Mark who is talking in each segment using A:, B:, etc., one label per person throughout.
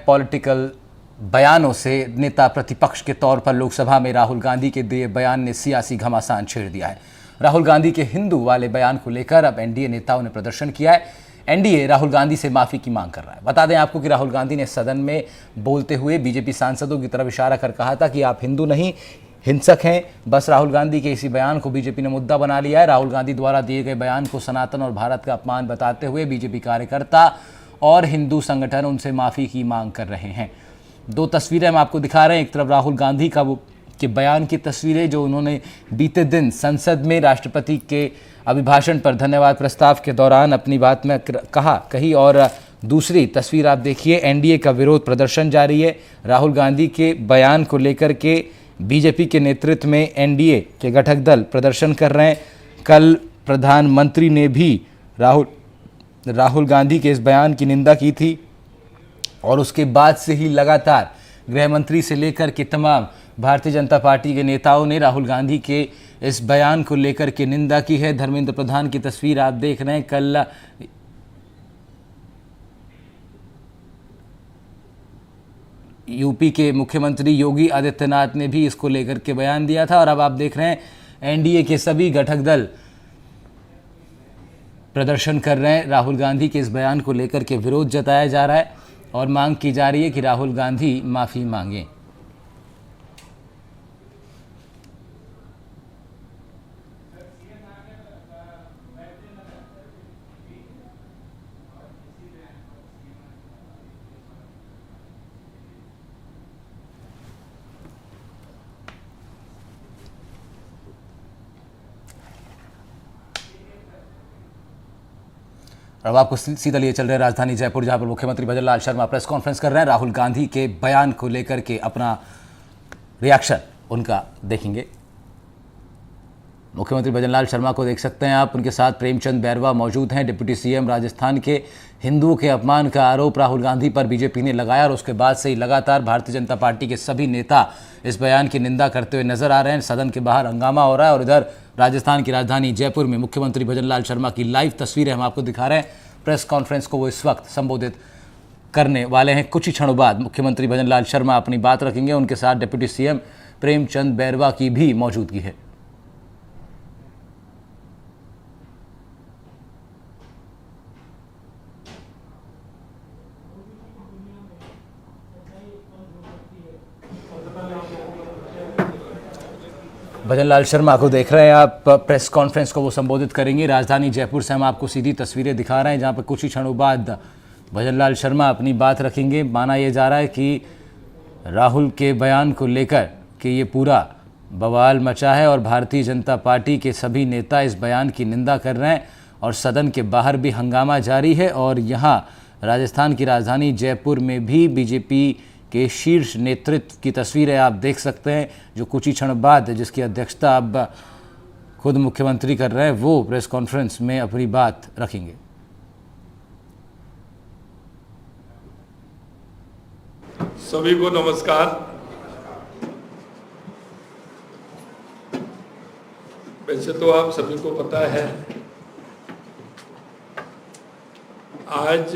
A: Political बयानों से नेता प्रतिपक्ष के तौर पर लोकसभा में राहुल गांधी के दिए बयान ने सियासी घमासान छेड़ दिया है। राहुल गांधी के हिंदू वाले बयान को लेकर अब एनडीए नेताओं ने प्रदर्शन किया है। एनडीए राहुल गांधी से माफी की मांग कर रहा है। बता दें आपको कि राहुल गांधी ने सदन में बोलते हुए बीजेपी सांसदों की तरफ इशारा कर कहा था कि आप हिंदू नहीं हिंसक हैं। बस राहुल गांधी के इसी बयान को बीजेपी ने मुद्दा बना लिया है। राहुल गांधी द्वारा दिए गए बयान को सनातन और भारत का अपमान बताते हुए बीजेपी कार्यकर्ता और हिंदू संगठन उनसे माफी की मांग कर रहे हैं। दो तस्वीरें हम आपको दिखा रहे हैं। एक तरफ राहुल गांधी का के बयान की तस्वीरें जो उन्होंने बीते दिन संसद में राष्ट्रपति के अभिभाषण पर धन्यवाद प्रस्ताव के दौरान अपनी बात में कही, और दूसरी तस्वीर आप देखिए, एनडीए का विरोध प्रदर्शन जारी है। राहुल गांधी के बयान को लेकर के बीजेपी के नेतृत्व में एनडीए के घटक दल प्रदर्शन कर रहे हैं। कल प्रधानमंत्री ने भी राहुल गांधी के इस बयान की निंदा की थी और उसके बाद से ही लगातार गृह मंत्री से लेकर के तमाम भारतीय जनता पार्टी के नेताओं ने राहुल गांधी के इस बयान को लेकर के निंदा की है। धर्मेंद्र प्रधान की तस्वीर आप देख रहे हैं। कल यूपी के मुख्यमंत्री योगी आदित्यनाथ ने भी इसको लेकर के बयान दिया था और अब आप देख रहे हैं एनडीए के सभी घटक दल प्रदर्शन कर रहे हैं। राहुल गांधी के इस बयान को लेकर के विरोध जताया जा रहा है और मांग की जा रही है कि राहुल गांधी माफी मांगें। अब आपको सीधा लिए चल रहे राजधानी जयपुर, जहां पर मुख्यमंत्री भजनलाल शर्मा प्रेस कॉन्फ्रेंस कर रहे हैं। राहुल गांधी के बयान को लेकर के अपना रिएक्शन उनका देखेंगे। मुख्यमंत्री भजनलाल शर्मा को देख सकते हैं आप, उनके साथ प्रेमचंद बैरवा मौजूद हैं। डिप्टी सीएम राजस्थान के हिंदुओं के अपमान का आरोप राहुल गांधी पर बीजेपी ने लगाया और उसके बाद से ही लगातार भारतीय जनता पार्टी के सभी नेता इस बयान की निंदा करते हुए नजर आ रहे हैं। सदन के बाहर हंगामा हो रहा है और इधर राजस्थान की राजधानी जयपुर में मुख्यमंत्री भजनलाल शर्मा की लाइव तस्वीरें हम आपको दिखा रहे हैं। प्रेस कॉन्फ्रेंस को वो इस वक्त संबोधित करने वाले हैं। कुछ ही क्षणों बाद मुख्यमंत्री भजनलाल शर्मा अपनी बात रखेंगे। उनके साथ डिप्टी सीएम प्रेमचंद बैरवा की भी मौजूदगी है। भजनलाल शर्मा को देख रहे हैं आप, प्रेस कॉन्फ्रेंस को वो संबोधित करेंगे। राजधानी जयपुर से हम आपको सीधी तस्वीरें दिखा रहे हैं, जहां पर कुछ ही क्षणों बाद भजनलाल शर्मा अपनी बात रखेंगे। माना यह जा रहा है कि राहुल के बयान को लेकर कि ये पूरा बवाल मचा है और भारतीय जनता पार्टी के सभी नेता इस बयान की निंदा कर रहे हैं और सदन के बाहर भी हंगामा जारी है। और यहाँ राजस्थान की राजधानी जयपुर में भी बीजेपी के शीर्ष नेतृत्व की तस्वीरें आप देख सकते हैं, जो कुछ ही क्षण बाद जिसकी अध्यक्षता अब खुद मुख्यमंत्री कर रहे हैं, वो प्रेस कॉन्फ्रेंस में अपनी बात रखेंगे।
B: सभी को नमस्कार। वैसे तो आप सभी को पता है, आज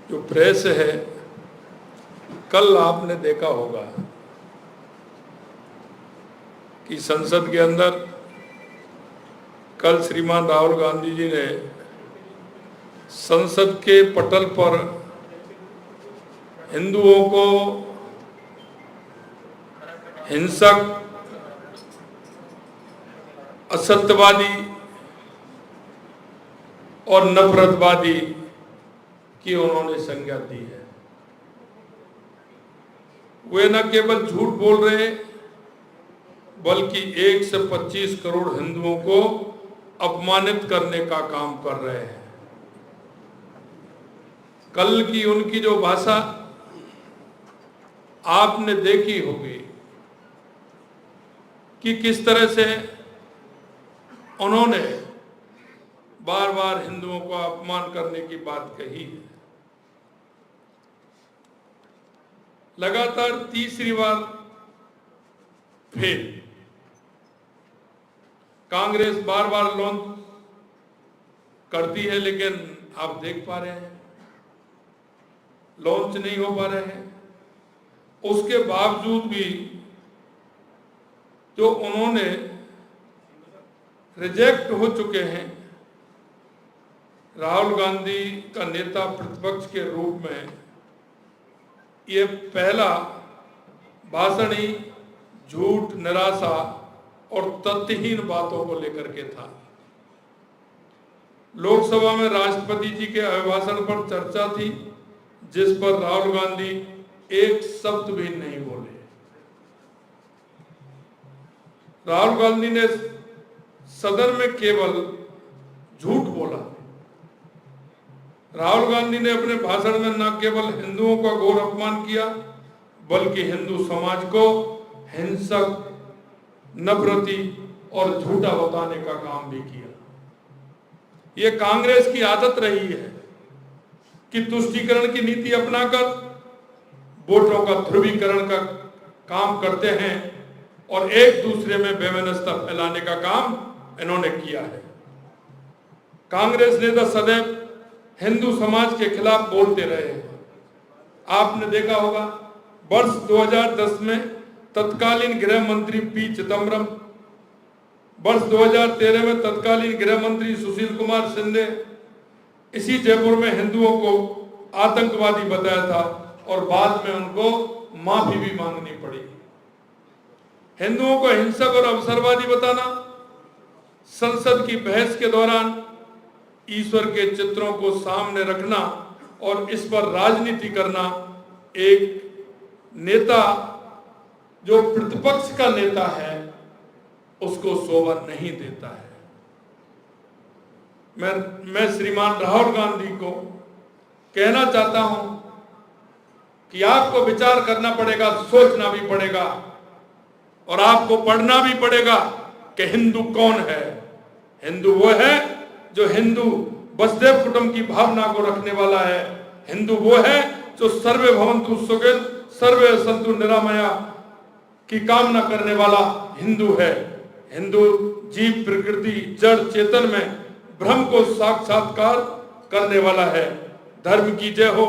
B: जो प्रेस है, कल आपने देखा होगा कि संसद के अंदर कल श्रीमान राहुल गांधी जी ने संसद के पटल पर हिंदुओं को हिंसक, असत्यवादी और नफरतवादी की उन्होंने संज्ञा दी है। वे न केवल झूठ बोल रहे, बल्कि 1 से 25 करोड़ हिंदुओं को अपमानित करने का काम कर रहे हैं। कल की उनकी जो भाषा आपने देखी होगी कि किस तरह से उन्होंने बार बार हिंदुओं को अपमान करने की बात कही है। लगातार तीसरी बार फिर कांग्रेस बार बार लॉन्च करती है, लेकिन आप देख पा रहे हैं लॉन्च नहीं हो पा रहे हैं। उसके बावजूद भी जो उन्होंने रिजेक्ट हो चुके हैं, राहुल गांधी का नेता प्रतिपक्ष के रूप में ये पहला भाषण ही झूठ, निराशा और तथ्यहीन बातों को लेकर के था। लोकसभा में राष्ट्रपति जी के अभिभाषण पर चर्चा थी, जिस पर राहुल गांधी एक शब्द भी नहीं बोले। राहुल गांधी ने सदन में केवल झूठ बोला। राहुल गांधी ने अपने भाषण में न केवल हिंदुओं का घोर अपमान किया, बल्कि हिंदू समाज को हिंसक, नफरती और झूठा बताने का काम भी किया। ये कांग्रेस की आदत रही है कि तुष्टीकरण की नीति अपनाकर वोटों का ध्रुवीकरण का काम करते हैं और एक दूसरे में बेमनस्ता फैलाने का काम इन्होंने किया है। कांग्रेस नेता सदैव हिंदू समाज के खिलाफ बोलते रहे हैं। आपने देखा होगा, वर्ष 2010 में तत्कालीन गृह मंत्री पी चिदम्बरम, वर्ष 2013 में तत्कालीन गृह मंत्री सुशील कुमार शिंदे इसी जयपुर में हिंदुओं को आतंकवादी बताया था और बाद में उनको माफी भी मांगनी पड़ी। हिंदुओं को हिंसक और अवसरवादी बताना, संसद की बहस के दौरान ईश्वर के चित्रों को सामने रखना और इस पर राजनीति करना एक नेता जो प्रतिपक्ष का नेता है उसको शोभा नहीं देता है। मैं श्रीमान राहुल गांधी को कहना चाहता हूं कि आपको विचार करना पड़ेगा, सोचना भी पड़ेगा और आपको पढ़ना भी पड़ेगा कि हिंदू कौन है। हिंदू वो है जो हिंदू वसुदेव कुटुंब की भावना को रखने वाला है। हिंदू वो है जो सर्वे भवन्तु सुखिनः सर्वे सन्तु निरामया की कामना करने वाला हिंदू है। हिंदू जीव, प्रकृति, जड़, चेतन में ब्रह्म को साक्षात्कार करने वाला है। धर्म की जय हो,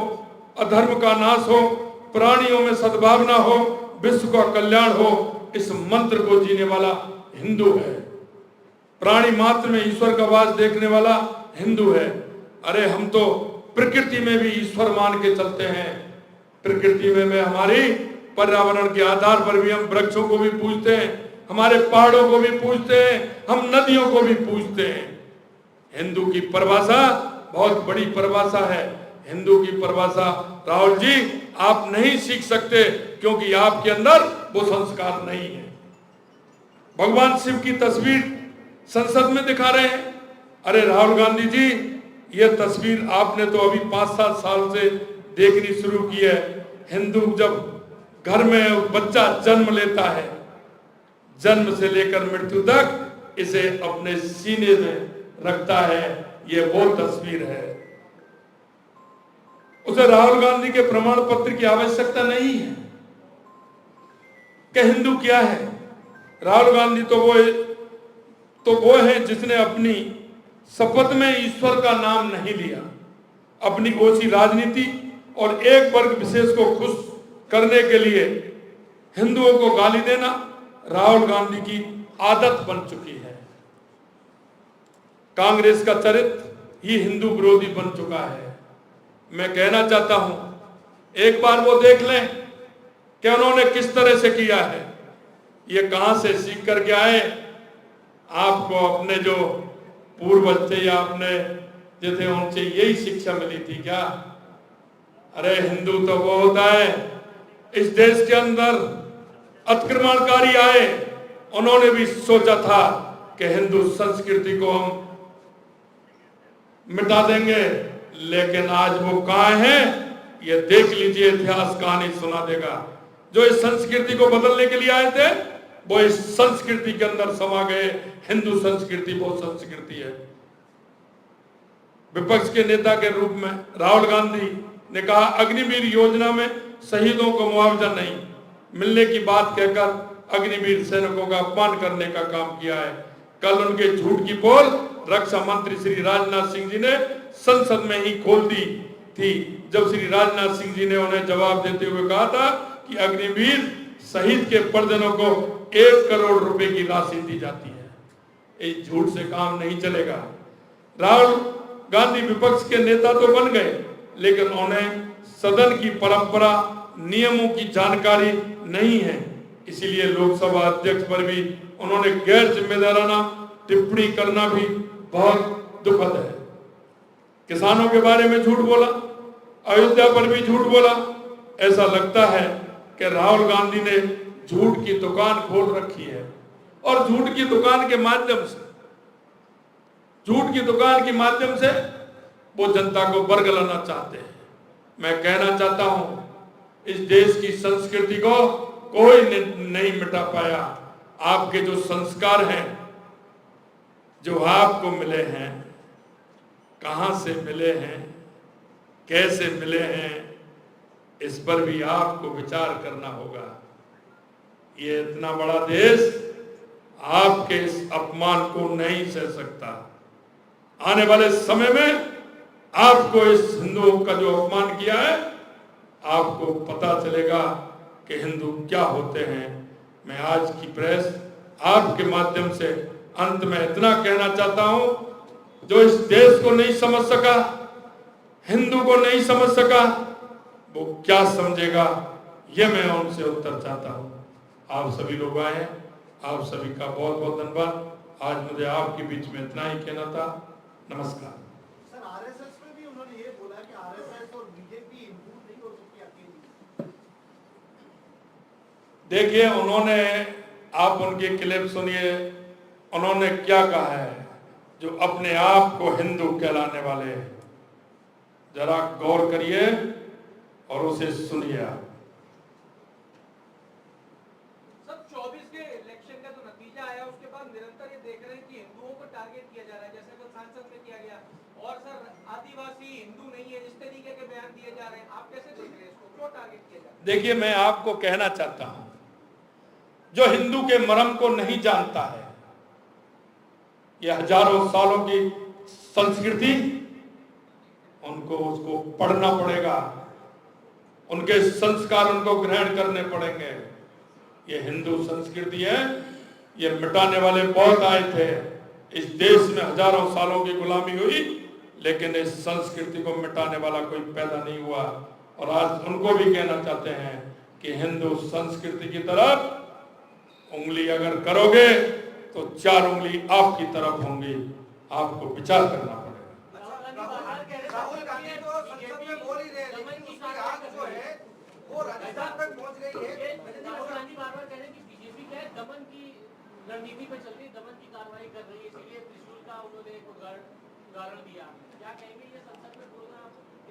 B: अधर्म का नाश हो, प्राणियों में सद्भावना हो, विश्व का कल्याण हो, इस मंत्र को जीने वाला हिंदू है। प्राणी मात्र में ईश्वर का वास देखने वाला हिंदू है। अरे हम तो प्रकृति में भी ईश्वर मान के चलते हैं। प्रकृति में हमारी पर्यावरण के आधार पर भी हम वृक्षों को भी पूजते हैं, हमारे पहाड़ों को भी पूजते हैं, हम नदियों को भी पूजते हैं। हिंदू की परिभाषा बहुत बड़ी परिभाषा है। हिंदू की परिभाषा राहुल जी आप नहीं सीख सकते क्योंकि आपके अंदर वो संस्कार नहीं है। भगवान शिव की तस्वीर संसद में दिखा रहे हैं। अरे राहुल गांधी जी, ये तस्वीर आपने तो अभी 5-7 साल से देखनी शुरू की है। हिंदू जब घर में बच्चा जन्म लेता है, जन्म से लेकर मृत्यु तक इसे अपने सीने में रखता है, ये वो तस्वीर है। उसे राहुल गांधी के प्रमाण पत्र की आवश्यकता नहीं है कि हिंदू क्या है। राहुल गांधी तो वो है जिसने अपनी शपथ में ईश्वर का नाम नहीं लिया। अपनी ओछी राजनीति और एक वर्ग विशेष को खुश करने के लिए हिंदुओं को गाली देना राहुल गांधी की आदत बन चुकी है। कांग्रेस का चरित्र ही हिंदू विरोधी बन चुका है। मैं कहना चाहता हूं, एक बार वो देख लें कि उन्होंने किस तरह से किया है, ये कहां से सीख करके आए। आपको अपने जो पूर्वज थे या अपने जो थे उनसे यही शिक्षा मिली थी क्या? अरे हिंदू तो वो होता है, इस देश के अंदर अतिक्रमणकारी आए, उन्होंने भी सोचा था कि हिंदू संस्कृति को हम मिटा देंगे, लेकिन आज वो कहां है ये देख लीजिए, इतिहास कहानी सुना देगा। जो इस संस्कृति को बदलने के लिए आए थे वो इस संस्कृति के अंदर समा गए। हिंदू संस्कृति वो संस्कृति है। विपक्ष के नेता के रूप में राहुल गांधी ने कहा अग्निवीर योजना में शहीदों को मुआवजा नहीं मिलने की बात कहकर अग्निवीर सैनिकों का अपमान करने का काम किया है। कल उनके झूठ की पोल रक्षा मंत्री श्री राजनाथ सिंह जी ने संसद में ही खोल दी थी जब श्री राजनाथ सिंह जी ने उन्हें जवाब देते हुए कहा था कि अग्निवीर शहीद के परिजनों को 1 करोड़ रुपए की राशि दी जाती है। इस झूठ से काम नहीं चलेगा। राहुल गांधी विपक्ष के नेता तो बन गए, लेकिन उन्हें सदन की परंपरा नियमों की जानकारी नहीं है। इसीलिए लोकसभा अध्यक्ष पर भी उन्होंने गैर जिम्मेदाराना टिप्पणी करना भी बहुत दुखद है। किसानों के बारे में झूठ बोला, अयोध्या पर भी झूठ बोला। ऐसा लगता है कि राहुल गांधी ने झूठ की दुकान खोल रखी है और झूठ की दुकान के माध्यम से वो जनता को बरगलाना चाहते हैं। मैं कहना चाहता हूं, इस देश की संस्कृति को कोई नहीं मिटा पाया। आपके जो संस्कार हैं, जो आपको मिले हैं, कहां से मिले हैं, कैसे मिले हैं, इस पर भी आपको विचार करना होगा। ये इतना बड़ा देश आपके इस अपमान को नहीं सह सकता। आने वाले समय में आपको इस हिंदुओं का जो अपमान किया है, आपको पता चलेगा कि हिंदू क्या होते हैं। मैं आज की प्रेस आपके माध्यम से अंत में इतना कहना चाहता हूं, जो इस देश को नहीं समझ सका, हिंदू को नहीं समझ सका, वो क्या समझेगा, ये मैं उनसे उत्तर चाहता हूं। आप सभी लोग आए, आप सभी का बहुत बहुत धन्यवाद। आज मुझे आपके बीच में इतना ही कहना था। नमस्कार।
C: सर, आरएसएस में भी उन्होंने ये बोला कि आरएसएस और बीजेपी इंप्रूव नहीं हो सकती अकेली।
B: देखिए, उन्होंने, आप उनकी क्लिप सुनिए, उन्होंने क्या कहा है। जो अपने आप को हिंदू कहलाने वाले, जरा गौर करिए और उसे सुनिए आप।
D: सब 24 के इलेक्शन का जो नतीजा आया, उसके बाद निरंतर ये देख रहे हैं कि हिंदुओं को टारगेट किया जा रहा है, जैसे कल सांसद में किया गया। और सर, आदिवासी हिंदू नहीं है, इस तरीके के बयान दिए जा रहे हैं। आप कैसे देख रहे हैं इसको, क्यों टारगेट किया जा रहा है?
B: देखिए, मैं आपको कहना चाहता हूं, जो हिंदू के मर्म को नहीं जानता है, ये हजारों सालों की संस्कृति, उनको उसको पढ़ना पड़ेगा, उनके संस्कार उनको ग्रहण करने पड़ेंगे। ये हिंदू संस्कृति है, ये मिटाने वाले बहुत आए थे। इस देश में हजारों सालों की गुलामी हुई, लेकिन इस संस्कृति को मिटाने वाला कोई पैदा नहीं हुआ। और आज उनको भी कहना चाहते हैं कि हिंदू संस्कृति की तरफ उंगली अगर करोगे तो 4 उंगली आपकी तरफ होंगी। आपको विचार करना पड़ेगा।
C: राहुल गांधी तो संसद में बोल ही रहे हैं, लेकिन उसकी आंख जो है वो राजस्थान तक पहुंच गई है।
E: राहुल गांधी बार-बार कह रहे हैं कि बीजेपी क्या है, दमन की रणनीति पे चल रही है, दमन की कार्रवाई कर रही है, इसीलिए त्रिशूल का उन्होंने एक उदाहरण दिया। क्या कहेंगे, ये संसद में बोलना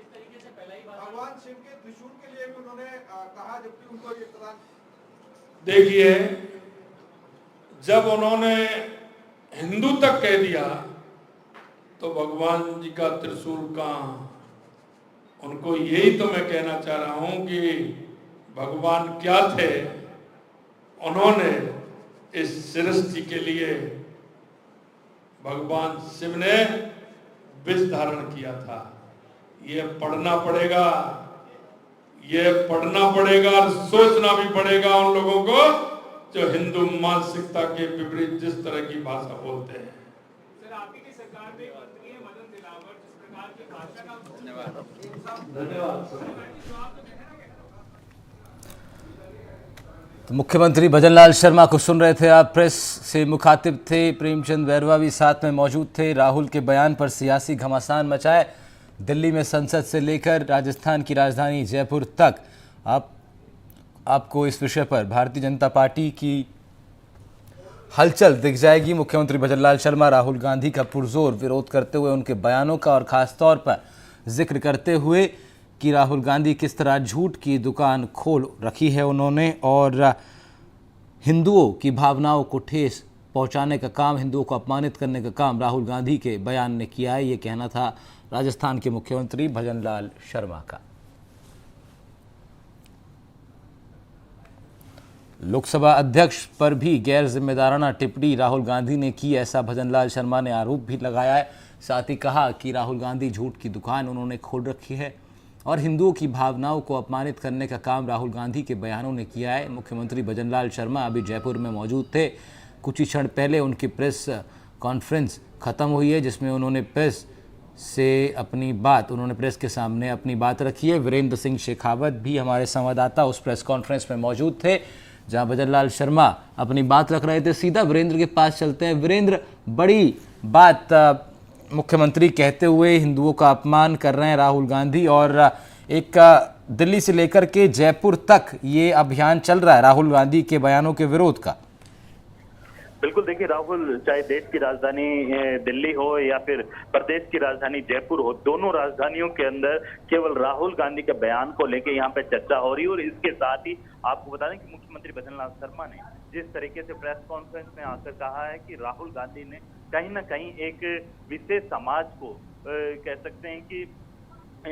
E: इस तरीके से पहला ही बात?
C: भगवान शिव के त्रिशूल के लिए भी उन्होंने कहा, जबकि उनको ये प्रदान।
B: देखिए, जब उन्होंने हिंदू तक कह दिया तो भगवान जी का त्रिशूल कहां? उनको यही तो मैं कहना चाह रहा हूं कि भगवान क्या थे। उन्होंने इस सृष्टि के लिए, भगवान शिव ने विष धारण किया था। ये पढ़ना पड़ेगा, ये पढ़ना पड़ेगा और सोचना भी पड़ेगा उन लोगों को जो हिंदू मानसिकता के विपरीत जिस तरह की भाषा बोलते हैं।
D: सर, आपकी की सरकार में एक मंत्री है मदन दिलावर, जिस प्रकार की भाषा का
A: तो मुख्यमंत्री भजनलाल शर्मा को सुन रहे थे आप। प्रेस से मुखातिब थे। प्रेमचंद बैरवा भी साथ में मौजूद थे। राहुल के बयान पर सियासी घमासान मचाए। दिल्ली में संसद से लेकर राजस्थान की राजधानी जयपुर तक आपको इस विषय पर भारतीय जनता पार्टी की हलचल दिख जाएगी। मुख्यमंत्री भजनलाल शर्मा राहुल गांधी का पुरजोर विरोध करते हुए उनके बयानों का और ख़ास तौर पर जिक्र करते हुए कि राहुल गांधी किस तरह झूठ की दुकान खोल रखी है उन्होंने, और हिंदुओं की भावनाओं को ठेस पहुंचाने का काम, हिंदुओं को अपमानित करने का काम राहुल गांधी के बयान ने किया है। ये कहना था राजस्थान के मुख्यमंत्री भजनलाल शर्मा का। लोकसभा अध्यक्ष पर भी गैर जिम्मेदाराना टिप्पणी राहुल गांधी ने की, ऐसा भजनलाल शर्मा ने आरोप भी लगाया है। साथ ही कहा कि राहुल गांधी झूठ की दुकान उन्होंने खोल रखी है। और हिंदुओं की भावनाओं को अपमानित करने का काम राहुल गांधी के बयानों ने किया है। मुख्यमंत्री भजनलाल शर्मा अभी जयपुर में मौजूद थे। कुछ ही क्षण पहले उनकी प्रेस कॉन्फ्रेंस ख़त्म हुई है, जिसमें उन्होंने प्रेस के सामने अपनी बात रखी है। वीरेंद्र सिंह शेखावत भी हमारे संवाददाता उस प्रेस कॉन्फ्रेंस में मौजूद थे जहां भजनलाल शर्मा अपनी बात रख रहे थे। सीधा वीरेंद्र के पास चलते हैं। वीरेंद्र, बड़ी बात मुख्यमंत्री कहते हुए हिंदुओं का अपमान कर रहे हैं राहुल गांधी, और एक दिल्ली से लेकर के जयपुर तक ये अभियान चल रहा है राहुल गांधी के बयानों के विरोध का।
F: बिल्कुल, देखिए राहुल, चाहे देश की राजधानी दिल्ली हो या फिर प्रदेश की राजधानी जयपुर हो, दोनों राजधानियों के अंदर केवल राहुल गांधी के बयान को लेकर यहाँ पे चर्चा हो रही है। और इसके साथ ही आपको बता दें कि मुख्यमंत्री भजनलाल शर्मा ने जिस तरीके से प्रेस कॉन्फ्रेंस में आकर कहा है कि राहुल गांधी ने कहीं ना कहीं एक विशेष समाज को कह सकते हैं कि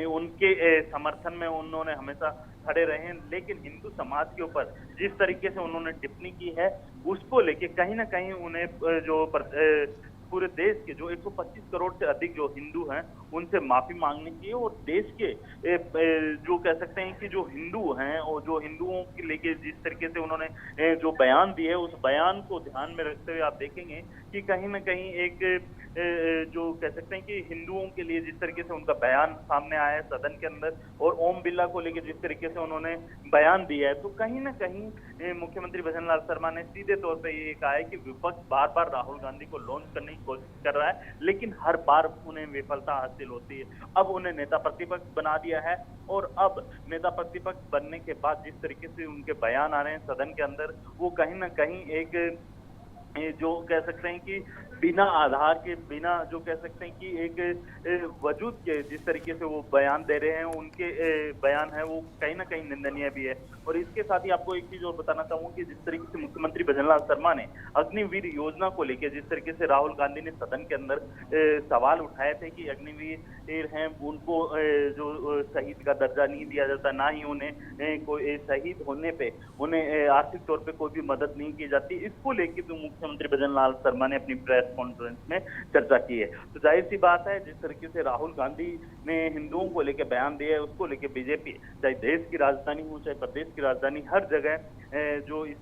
F: उनके समर्थन में उन्होंने हमेशा खड़े रहे, लेकिन हिंदू समाज के ऊपर जिस तरीके से उन्होंने टिप्पणी की है उसको लेके कहीं ना कहीं उन्हें जो पूरे देश के जो 125 करोड़ से अधिक जो हिंदू हैं उनसे माफी मांगनी चाहिए। और देश के जो कह सकते हैं कि जो हिंदू हैं और जो हिंदुओं के लेके जिस तरीके से उन्होंने जो बयान दिए उस बयान को ध्यान में रखते हुए आप देखेंगे कि कहीं ना कहीं एक जो कह सकते हैं कि हिंदुओं के लिए जिस तरीके से उनका बयान सामने आया है सदन के अंदर, और ओम बिरला को लेकर जिस तरीके से उन्होंने बयान दिया है, तो कहीं ना कहीं मुख्यमंत्री भजनलाल शर्मा ने सीधे तौर पे ये कहा है कि विपक्ष बार बार राहुल गांधी को लॉन्च करने की कोशिश कर रहा है, लेकिन हर बार उन्हें विफलता हासिल होती है। अब उन्हें नेता प्रतिपक्ष बना दिया है, और अब नेता प्रतिपक्ष बनने के बाद जिस तरीके से उनके बयान आ रहे हैं सदन के अंदर, वो कहीं ना कहीं एक जो कह सकते हैं कि बिना आधार के, बिना जो कह सकते हैं कि एक वजूद के जिस तरीके से वो बयान दे रहे हैं, उनके बयान है वो कहीं ना कहीं निंदनीय भी है। और इसके साथ ही आपको एक चीज और बताना चाहूंगा कि जिस तरीके से मुख्यमंत्री भजनलाल शर्मा ने अग्निवीर योजना को लेकर जिस तरीके से राहुल गांधी ने सदन के अंदर सवाल उठाए थे कि अग्निवीर हैं उनको जो शहीद का दर्जा नहीं दिया जाता, ना ही उन्हें कोई शहीद होने पे उन्हें आर्थिक तौर पे कोई भी मदद नहीं की जाती, इसको लेकर तो मुख्यमंत्री भजनलाल शर्मा ने अपनी प्रेस कॉन्फ्रेंस में चर्चा की है। तो जाहिर सी बात है जिस तरीके से राहुल गांधी ने हिंदुओं को लेकर बयान दिया है उसको लेकर बीजेपी, चाहे देश की राजधानी हो चाहे प्रदेश की राजधानी, हर जगह जो इस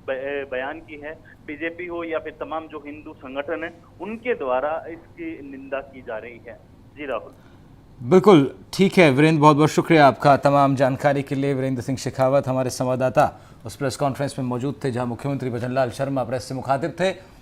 F: बयान की है बीजेपी हो या फिर तमाम जो हिंदू संगठन है उनके द्वारा इसकी निंदा की जा रही है। जी राहुल।
A: बिल्कुल ठीक है वीरेंद्र, बहुत बहुत शुक्रिया आपका तमाम जानकारी के लिए। वीरेंद्र सिंह शेखावत हमारे संवाददाता उस प्रेस कॉन्फ्रेंस में मौजूद थे जहां मुख्यमंत्री भजनलाल शर्मा प्रेस से मुखातिब थे।